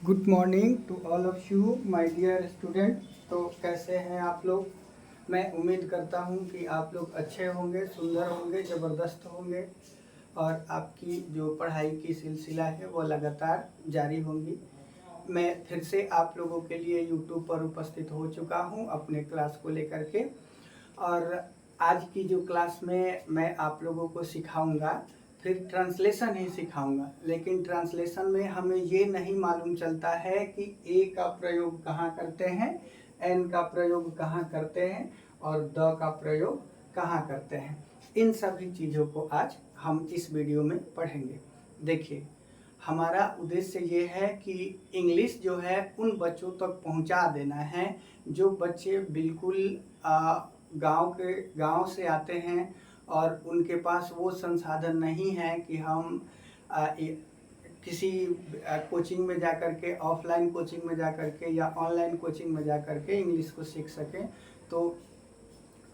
Good morning to all of you my dear student. तो कैसे हैं आप लोग। मैं उम्मीद करता हूं कि आप लोग अच्छे होंगे, सुंदर होंगे, ज़बरदस्त होंगे और आपकी जो पढ़ाई की सिलसिला है वो लगातार जारी होंगी। मैं फिर से आप लोगों के लिए यूट्यूब पर उपस्थित हो चुका हूं अपने क्लास को लेकर के। और आज की जो क्लास में मैं आप लोगों को सिखाऊंगा, फिर ट्रांसलेशन ही सिखाऊंगा। लेकिन ट्रांसलेशन में हमें ये नहीं मालूम चलता है कि ए का प्रयोग कहाँ करते हैं, एन का प्रयोग कहाँ करते हैं और द का प्रयोग कहाँ करते हैं। इन सभी चीज़ों को आज हम इस वीडियो में पढ़ेंगे। देखिए, हमारा उद्देश्य ये है कि इंग्लिश जो है उन बच्चों तक पहुंचा देना है जो बच्चे बिल्कुल गांव से आते हैं और उनके पास वो संसाधन नहीं है कि हम किसी कोचिंग में जा कर के, ऑफलाइन कोचिंग में जा कर के या ऑनलाइन कोचिंग में जा कर के इंग्लिश को सीख सकें। तो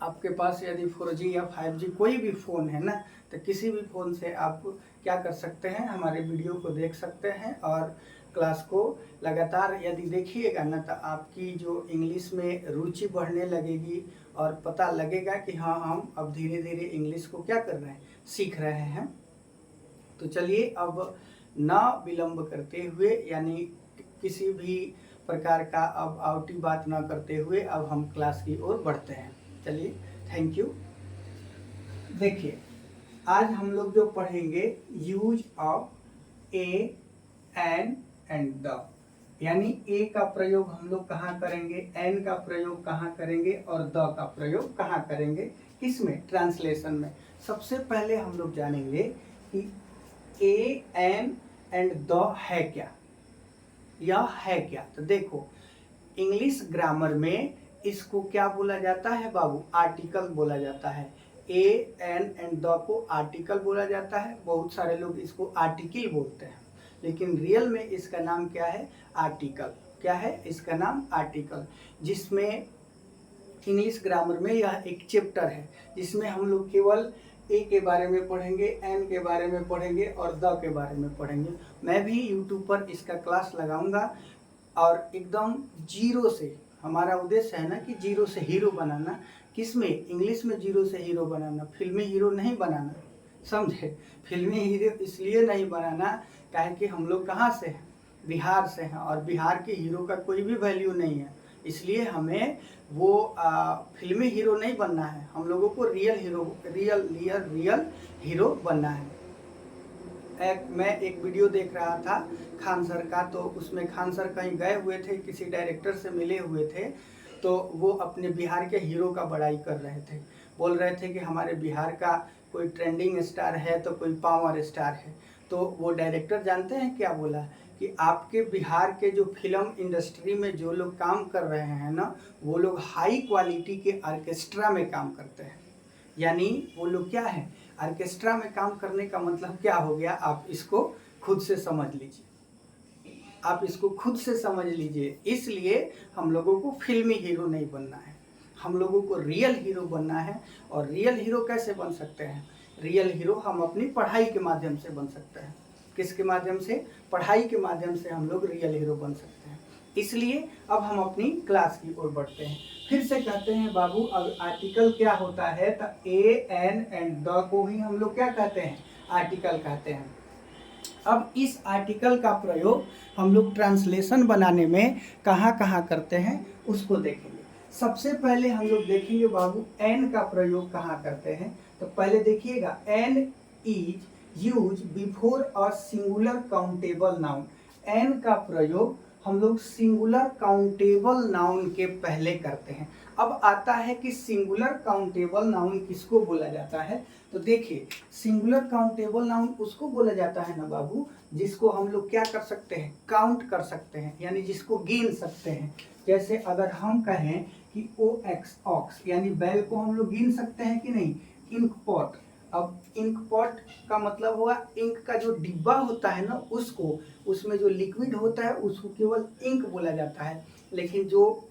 आपके पास यदि 4G या 5G कोई भी फ़ोन है ना, तो किसी भी फ़ोन से आप क्या कर सकते हैं, हमारे वीडियो को देख सकते हैं और क्लास को लगातार यदि देखिएगा ना, तो आपकी जो इंग्लिश में रुचि बढ़ने लगेगी और पता लगेगा कि हाँ, हम अब धीरे धीरे इंग्लिश को क्या कर रहे हैं, सीख रहे हैं। तो चलिए, अब ना विलंब करते हुए, यानी किसी भी प्रकार का अब आवटी बात ना करते हुए अब हम क्लास की ओर बढ़ते हैं। चलिए, थैंक यू। देखिए, आज हम लोग जो पढ़ेंगे use of A, an and the, यानी ए का प्रयोग हम लोग कहाँ करेंगे, एन का प्रयोग कहाँ करेंगे और द का प्रयोग कहाँ करेंगे, किसमें, ट्रांसलेशन में। सबसे पहले हम लोग जानेंगे कि ए, एन एंड द है क्या, यह है क्या। तो देखो, इंग्लिश ग्रामर में इसको क्या बोला जाता है बाबू, आर्टिकल बोला जाता है। ए, एन एंड द को आर्टिकल बोला जाता है। बहुत सारे लोग इसको आर्टिकल बोलते हैं, लेकिन रियल में इसका नाम क्या है, आर्टिकल। क्या है इसका नाम, आर्टिकल। जिसमें इंग्लिश ग्रामर में यह एक चैप्टर है जिसमें हम लोग केवल ए के बारे में पढ़ेंगे, एन के बारे में पढ़ेंगे और द के बारे में पढ़ेंगे। मैं भी यूट्यूब पर इसका क्लास लगाऊंगा और एकदम जीरो से, हमारा उद्देश्य है ना कि जीरो से हीरो बनाना। किसमें, इंग्लिश में जीरो से हीरो बनाना, फिल्मी हीरो नहीं बनाना, समझे। फिल्मी हीरो इसलिए नहीं बनाना काहे कि हम लोग कहाँ से हैं, बिहार से हैं और बिहार के हीरो का कोई भी वैल्यू नहीं है। इसलिए हमें वो फिल्मी हीरो नहीं बनना है, हम लोगों को रियल हीरो बनना है। मैं एक वीडियो देख रहा था खान सर का, तो उसमें खान सर कहीं गए हुए थे, किसी डायरेक्टर से मिले हुए थे, तो वो अपने बिहार के हीरो का बड़ाई कर रहे थे। बोल रहे थे कि हमारे बिहार का कोई ट्रेंडिंग स्टार है तो कोई पावर स्टार है। तो वो डायरेक्टर जानते हैं क्या बोला, कि आपके बिहार के जो फिल्म इंडस्ट्री में जो लोग काम कर रहे हैं ना, वो लोग हाई क्वालिटी के ऑर्केस्ट्रा में काम करते हैं। यानी वो लोग क्या है, ऑर्केस्ट्रा में काम करने का मतलब क्या हो गया, आप इसको खुद से समझ लीजिए, आप इसको खुद से समझ लीजिए। इसलिए हम लोगों को फिल्मी हीरो नहीं बनना है, हम लोगों को रियल हीरो बनना है। और रियल हीरो कैसे बन सकते हैं, रियल हीरो हम अपनी पढ़ाई के माध्यम से बन सकते हैं। किसके माध्यम से, पढ़ाई के माध्यम से हम लोग रियल हीरो बन सकते हैं। इसलिए अब हम अपनी क्लास की ओर बढ़ते हैं। फिर से कहते हैं बाबू, अब आर्टिकल क्या होता है, तो ए, एन एंड द को ही हम लोग क्या कहते हैं, आर्टिकल कहते हैं। अब इस आर्टिकल का प्रयोग हम लोग ट्रांसलेशन बनाने में कहाँ कहाँ करते हैं उसको देखेंगे। सबसे पहले हम लोग देखेंगे बाबू, एन का प्रयोग कहाँ करते हैं। तो पहले देखिएगा, an is use before a singular countable noun. An का प्रयोग हम लोग सिंगुलर काउंटेबल नाउन के पहले करते हैं। अब आता है कि सिंगुलर काउंटेबल नाउन किसको बोला जाता है। तो देखिए, सिंगुलर काउंटेबल नाउन उसको बोला जाता है ना बाबू, जिसको हम लोग क्या कर सकते हैं, काउंट कर सकते हैं, यानी जिसको गिन सकते हैं। जैसे अगर हम कहें कि ओ एक्स, ऑक्स, यानी बैल को हम लोग गिन सकते हैं कि नहीं, इंक पॉट। अब इंक पॉट का मतलब हुआ इंक का जो डिब्बा होता है ना, उसको, उसमें जो लिक्विड होता है उसको केवल इंक बोला जाता है, लेकिन जो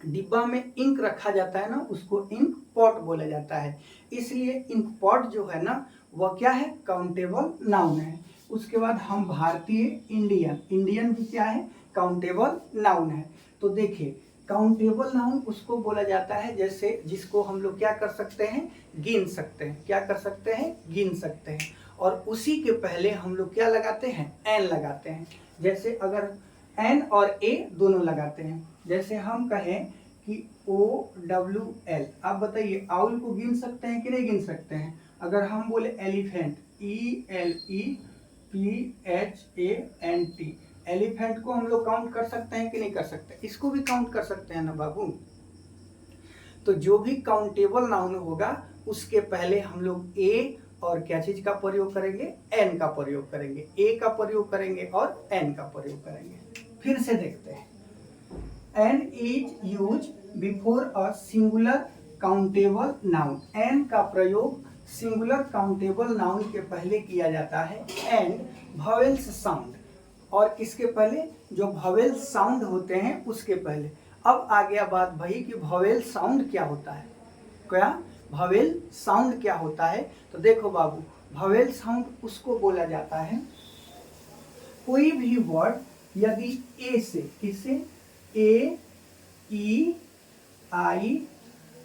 डिब्बा में इंक रखा जाता है ना, उसको इंक पॉट बोला जाता है। इसलिए इंक पॉट जो है ना, वह क्या है, काउंटेबल नाउन है। उसके बाद हम भारतीय, इंडियन, इंडियन भी क्या है, काउंटेबल नाउन है। तो देखिए काउंटेबल नाउन उसको बोला जाता है जैसे जिसको हम लोग क्या कर सकते हैं, गिन सकते हैं। क्या कर सकते हैं, गिन सकते हैं। और उसी के पहले हम लोग क्या लगाते हैं, एन लगाते हैं। जैसे अगर एन और ए दोनों लगाते हैं, जैसे हम कहें कि OWL, आप बताइए आउल को गिन सकते हैं कि नहीं गिन सकते हैं। अगर हम बोले एलिफेंट, ELEPHANT, एलिफेंट को हम लोग काउंट कर सकते हैं कि नहीं कर सकते, इसको भी काउंट कर सकते हैं ना बाबू। तो जो भी काउंटेबल नाउन होगा उसके पहले हम लोग ए और क्या चीज का प्रयोग करेंगे, एन का प्रयोग करेंगे। ए का प्रयोग करेंगे और एन का प्रयोग करेंगे। फिर से देखते हैं, an is use before a singular countable noun. An का प्रयोग सिंगुलर काउंटेबल नाउन के पहले किया जाता है। एंड वॉवेल्स साउंड, और किसके पहले, जो वॉवेल साउंड होते हैं उसके पहले। अब आ गया बात भाई कि वॉवेल साउंड क्या होता है, क्या वॉवेल साउंड क्या होता है। तो देखो बाबू, वॉवेल साउंड उसको बोला जाता है कोई भी वर्ड यदि ए से, किससे, ए, ई, आई,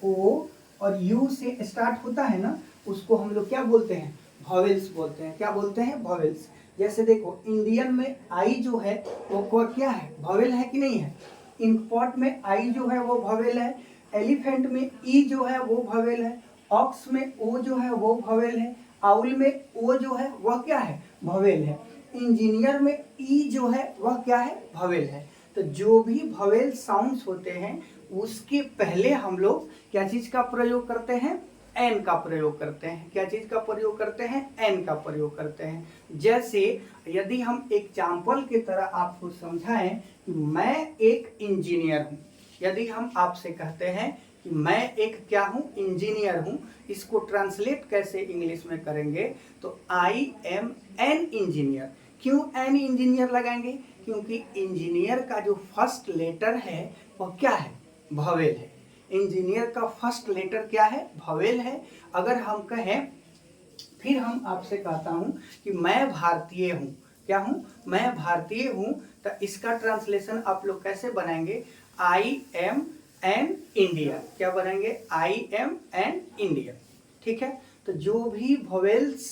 ओ और यू से स्टार्ट होता है ना, उसको हम लोग क्या बोलते हैं, वॉवेल्स बोलते हैं। क्या बोलते हैं, वॉवेल्स। जैसे देखो इंडियन में आई जो है वो क्या है, वॉवेल है कि नहीं है। इंकपॉट में आई जो है वो वॉवेल है। एलिफेंट में ई जो है वो वॉवेल है। ऑक्स में ओ जो है वो वॉवेल है। आउल में ओ जो है वह क्या है, वॉवेल है। इंजीनियर में ई जो है वह क्या है, वॉवेल है। तो जो भी वॉवेल साउंड्स होते हैं उसके पहले हम लोग क्या चीज का प्रयोग करते हैं, एन का प्रयोग करते हैं। क्या चीज का प्रयोग करते हैं, एन का प्रयोग करते हैं। जैसे यदि हम एग्जाम्पल की तरह आपको समझाएं कि मैं एक इंजीनियर हूं, यदि हम आपसे कहते हैं कि मैं एक क्या हूं, इंजीनियर हूं, इसको ट्रांसलेट कैसे इंग्लिश में करेंगे, तो आई एम एन इंजीनियर। क्यों एन इंजीनियर लगाएंगे, क्योंकि इंजीनियर का जो फर्स्ट लेटर है वो क्या है, वॉवेल है। इंजीनियर का फर्स्ट लेटर क्या है, वॉवेल है। अगर हम कहें, फिर हम आपसे कहता हूं कि मैं भारतीय हूं, क्या हूं, मैं भारतीय हूं, तो इसका ट्रांसलेशन आप लोग कैसे बनाएंगे, आई एम एन इंडियन। क्या बनाएंगे, आई एम एन इंडियन। ठीक है। तो जो भी वॉवेल्स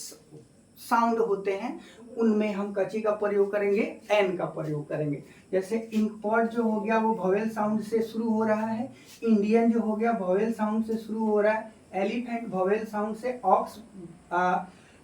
साउंड होते हैं उनमें हम कची का प्रयोग करेंगे, एन का प्रयोग करेंगे। जैसे इंकपॉट जो हो गया वो वॉवेल साउंड से शुरू हो रहा है। इंडियन जो हो गया वॉवेल साउंड से शुरू हो रहा है। एलिफेंट वॉवेल साउंड से, ऑक्स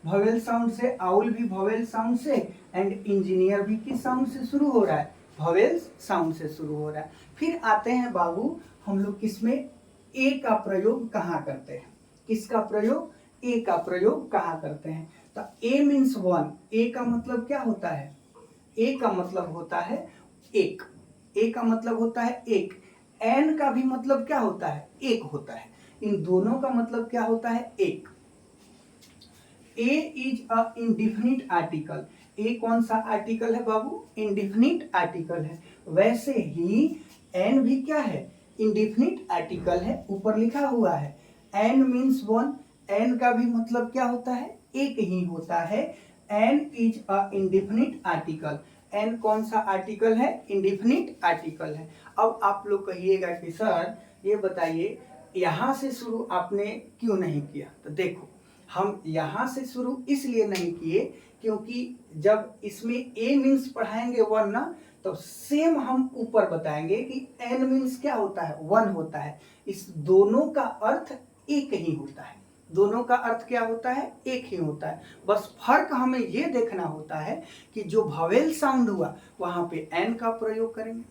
वॉवेल साउंड से, आउल भी वॉवेल साउंड से, एंड इंजीनियर भी किस साउंड से शुरू हो रहा है, वॉवेल साउंड से शुरू हो रहा है। फिर आते हैं बाबू हम लोग किसमें, ए का प्रयोग कहाँ करते हैं, किसका प्रयोग, ए का प्रयोग कहाँ करते हैं। तो ए मीन्स वन, ए का मतलब क्या होता है, ए का मतलब होता है एक, ए का मतलब होता है एक। एन का भी मतलब क्या होता है, एक होता है। इन दोनों का मतलब क्या होता है, एक। ए is a indefinite article. A कौन सा आर्टिकल है बाबू, इंडिफिनिट आर्टिकल है। वैसे ही एन भी क्या है, इंडिफिनिट आर्टिकल है, ऊपर लिखा हुआ है एन मीन्स वन। एन का भी मतलब क्या होता है, एक ही होता है। An is a indefinite article. An कौन सा आर्टिकल है, इंडिफिनिट आर्टिकल है। अब आप लोग कहिएगा कि सर ये बताइए यहां से शुरू आपने क्यों नहीं किया। तो देखो हम यहां से शुरू इसलिए नहीं किए क्योंकि जब इसमें ए मीन्स पढ़ाएंगे वन ना, तो सेम हम ऊपर बताएंगे कि एन मीन्स क्या होता है, वन होता है। इस दोनों का अर्थ एक ही होता है, दोनों का अर्थ क्या होता है, एक ही होता है। बस फर्क हमें ये देखना होता है कि जो वॉवेल साउंड हुआ वहां पे एन का प्रयोग करेंगे,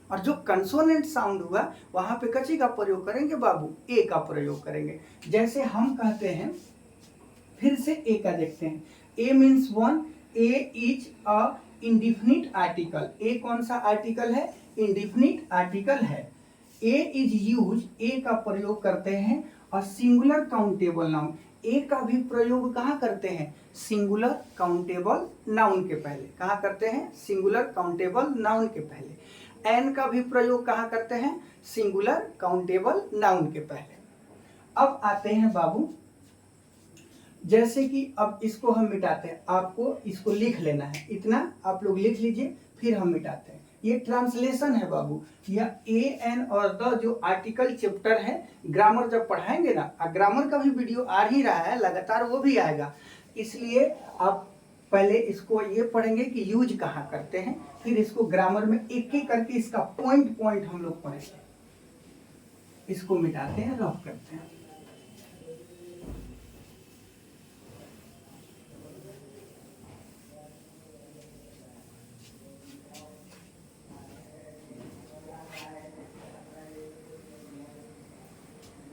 और जो कंसोनेंट साउंड हुआ वहां पे कची का प्रयोग करेंगे बाबू, ए का प्रयोग करेंगे। जैसे हम कहते हैं, फिर से ए का देखते हैं, A means one. A is a indefinite article. A कौन सा आर्टिकल है, इंडिफिनिट आर्टिकल है। ए इज यूज, ए का प्रयोग करते हैं और सिंगुलर काउंटेबल नाउन। ए का भी प्रयोग कहाँ करते हैं, सिंगुलर काउंटेबल नाउन के पहले। कहाँ करते हैं, सिंगुलर काउंटेबल नाउन के पहले। एन का भी प्रयोग कहाँ करते हैं, सिंगुलर काउंटेबल नाउन के पहले। अब आते हैं बाबू जैसे कि अब इसको हम मिटाते हैं, आपको इसको लिख लेना है, इतना आप लोग लिख लीजिए, फिर हम मिटाते हैं। ये ट्रांसलेशन है बाबू, यह ए एन और द जो आर्टिकल चैप्टर है, ग्रामर जब पढ़ाएंगे ना, ग्रामर का भी वीडियो आ ही रहा है लगातार, वो भी आएगा, इसलिए आप पहले इसको ये पढ़ेंगे कि यूज कहाँ करते हैं, फिर इसको ग्रामर में एक एक करके इसका पॉइंट पॉइंट हम लोग पढ़ेंगे। इसको मिटाते हैं, रफ करते हैं।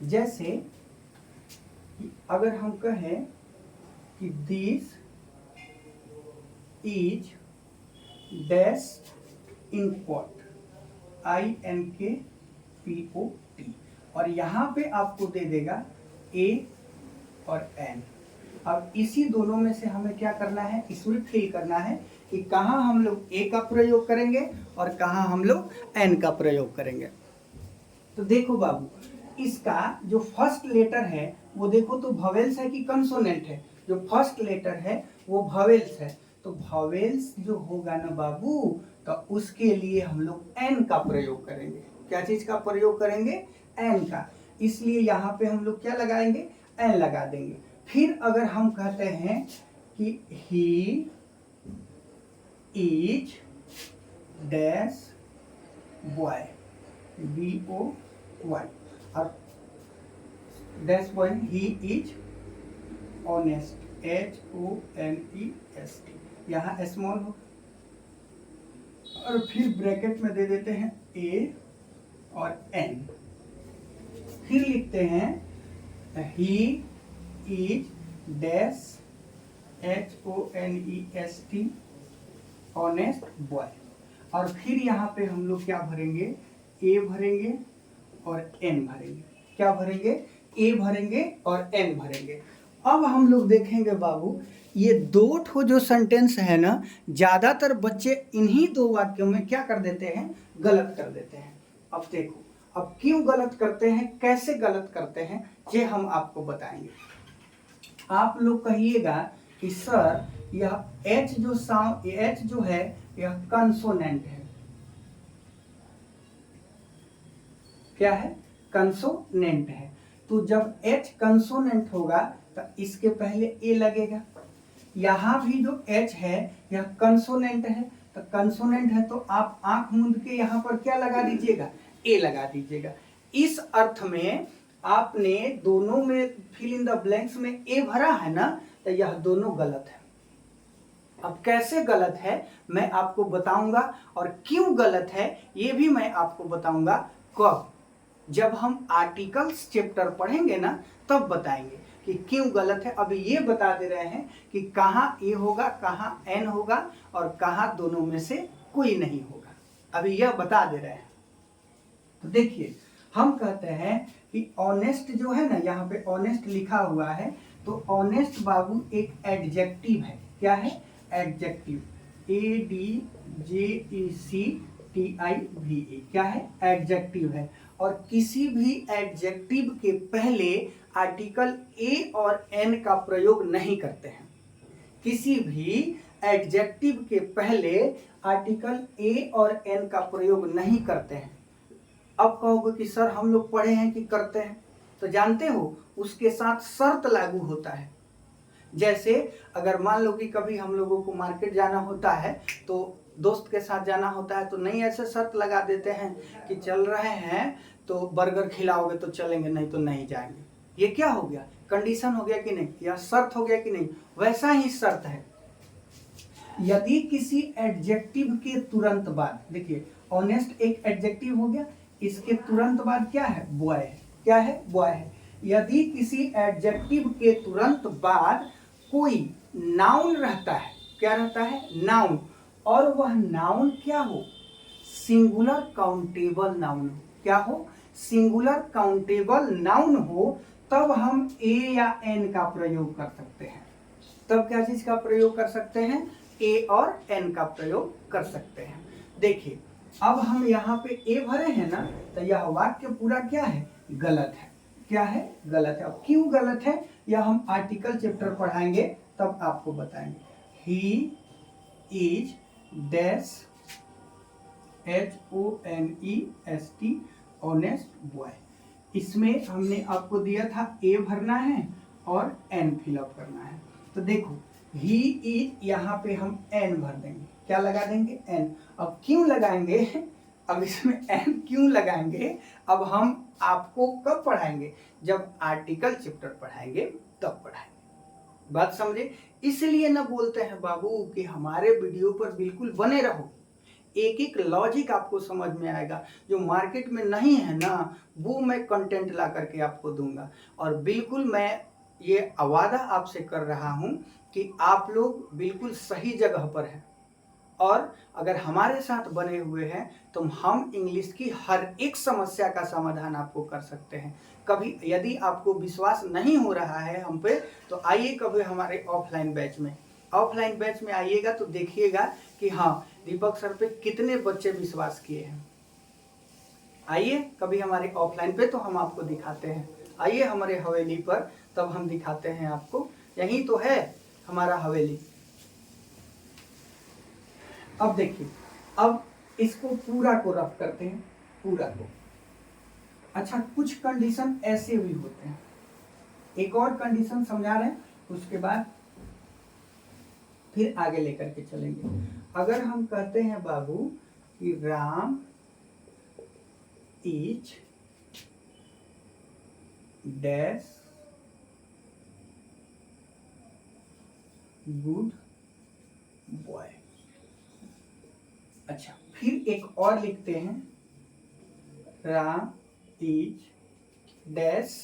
जैसे अगर हम कहें कि this is dash inkpot, INKPOT, और यहाँ पे आपको दे देगा A और N। अब इसी दोनों में से हमें क्या करना है, इसमें फिल करना है कि कहाँ हम लोग A का प्रयोग करेंगे और कहाँ हम लोग N का प्रयोग करेंगे। तो देखो बाबू, इसका जो फर्स्ट लेटर है वो देखो तो वॉवेल्स है कि कंसोनेंट है, जो फर्स्ट लेटर है वो वॉवेल्स है, तो वॉवेल्स जो होगा ना बाबू, तो उसके लिए हम लोग एन का प्रयोग करेंगे। क्या चीज का प्रयोग करेंगे, एन का, इसलिए यहाँ पे हम लोग क्या लगाएंगे, एन लगा देंगे। फिर अगर हम कहते हैं कि he is dash boy, BOY, और dash point he is honest, HONEST, यहाँ स्मॉल हो, और फिर ब्रैकेट में दे देते हैं A और N, फिर लिखते हैं he is dash HONEST honest boy, और फिर यहाँ पे हम लोग क्या भरेंगे, A भरेंगे और N भरेंगे। क्या भरेंगे, A भरेंगे और N भरेंगे। अब हम लोग देखेंगे बाबू, ये दो ठो जो सेंटेंस है ना, ज़्यादातर बच्चे इन्हीं दो वाक्यों में क्या कर देते हैं, गलत कर देते हैं। अब देखो, अब क्यों गलत करते हैं, कैसे गलत करते हैं, ये हम आपको बताएंगे। आप लोग कहिएगा कि सर यह H जो साउंड, H जो है यह कंसोनेंट है। क्या है, कंसोनेंट है, तो जब H कंसोनेंट होगा तो इसके पहले A लगेगा। यहाँ भी जो H है यह कंसोनेंट है, तो कंसोनेंट है तो आप आंख मूंद के यहाँ पर क्या लगा दीजिएगा, A लगा दीजिएगा। इस अर्थ में आपने दोनों में फिल इन द ब्लैंक्स में A भरा है ना, तो यह दोनों गलत है। अब कैसे गलत है मैं आपको बताऊंगा, और क्यों गलत है ये भी मैं आपको बताऊंगा। कब, जब हम आर्टिकल्स चैप्टर पढ़ेंगे ना तब बताएंगे कि क्यों गलत है। अभी ये बता दे रहे हैं कि कहाँ ए होगा, कहाँ एन होगा, और कहाँ दोनों में से कोई नहीं होगा, अभी यह बता दे रहे हैं। तो देखिए, हम कहते हैं कि ऑनेस्ट जो है ना, यहाँ पे ऑनेस्ट लिखा हुआ है, तो ऑनेस्ट बाबू एक एडजेक्टिव है। क्या है, एडजेक्टिव, ADJECTIVE, क्या है, एडजेक्टिव है। और किसी भी एडजेक्टिव के पहले आर्टिकल ए और एन का प्रयोग नहीं करते हैं। किसी भी एडजेक्टिव के पहले आर्टिकल ए और एन का प्रयोग नहीं करते हैं। अब कहोगे कि सर हम लोग पढ़े हैं कि करते हैं, तो जानते हो उसके साथ शर्त लागू होता है। जैसे अगर मान लो कि कभी हम लोगों को मार्केट जाना होता है, तो दोस्त के साथ जाना होता है, तो नहीं ऐसे शर्त लगा देते हैं कि चल रहे हैं तो बर्गर खिलाओगे तो चलेंगे, नहीं तो नहीं जाएंगे। ये क्या हो गया, कंडीशन हो गया कि नहीं, या शर्त हो गया कि नहीं। वैसा ही शर्त है, यदि किसी एडजेक्टिव के तुरंत बाद, देखिए ऑनेस्ट एक एडजेक्टिव हो गया, इसके तुरंत बाद क्या है, बॉय है। क्या है, बॉय है। यदि किसी एडजेक्टिव के तुरंत बाद कोई नाउन रहता है, क्या रहता है, नाउन, और वह नाउन क्या हो, सिंगुलर काउंटेबल नाउन हो। क्या हो, सिंगुलर काउंटेबल नाउन हो, तब हम ए या एन का प्रयोग कर सकते हैं। तब क्या चीज का प्रयोग कर सकते हैं, ए और एन का प्रयोग कर सकते हैं। देखिए, अब हम यहाँ पे ए भरे हैं ना, तो यह वाक्य पूरा क्या है, गलत है। क्या है, गलत है। अब क्यों गलत है यह हम आर्टिकल चैप्टर पढ़ाएंगे तब आपको बताएंगे। He is dash HONEST honest boy. इसमें हमने आपको दिया था ए भरना है और एन फिलअप करना है। तो देखो ही इज, यहाँ पे हम एन भर देंगे, क्या लगा देंगे, एन। अब क्यों लगाएंगे, अब इसमें एन क्यों लगाएंगे, अब हम आपको कब पढ़ाएंगे, जब आर्टिकल चैप्टर पढ़ाएंगे तब पढ़ाएंगे। बात समझे। इसलिए ना बोलते हैं बाबू कि हमारे वीडियो पर बिल्कुल बने रहो, एक एक लॉजिक आपको समझ में आएगा। जो मार्केट में नहीं है ना वो मैं कंटेंट ला करके आपको दूंगा। और बिल्कुल मैं ये वादा आपसे कर रहा हूं कि आप लोग बिल्कुल सही जगह पर हैं। और अगर हमारे साथ बने हुए हैं तो हम इंग्लिश की हर एक समस्या का समाधान आपको कर सकते हैं। कभी यदि आपको विश्वास नहीं हो रहा है हम पे, तो आइए कभी हमारे ऑफलाइन बैच में, ऑफलाइन बैच में आइएगा तो देखिएगा कि हाँ दीपक सर पे कितने बच्चे विश्वास किए हैं। आइए कभी हमारे ऑफलाइन पे तो हम आपको दिखाते हैं। आइए हमारे हवेली पर, तब हम दिखाते हैं आपको। यही तो है हमारा हवेली। अब देखिए, अब इसको पूरा को रफ करते हैं, पूरा को। अच्छा, कुछ कंडीशन ऐसे भी होते हैं, एक और कंडीशन समझा रहे हैं, उसके बाद फिर आगे लेकर के चलेंगे। अगर हम कहते हैं बाबू कि Ram is dash good boy. अच्छा, फिर एक और लिखते हैं, राम इज डैश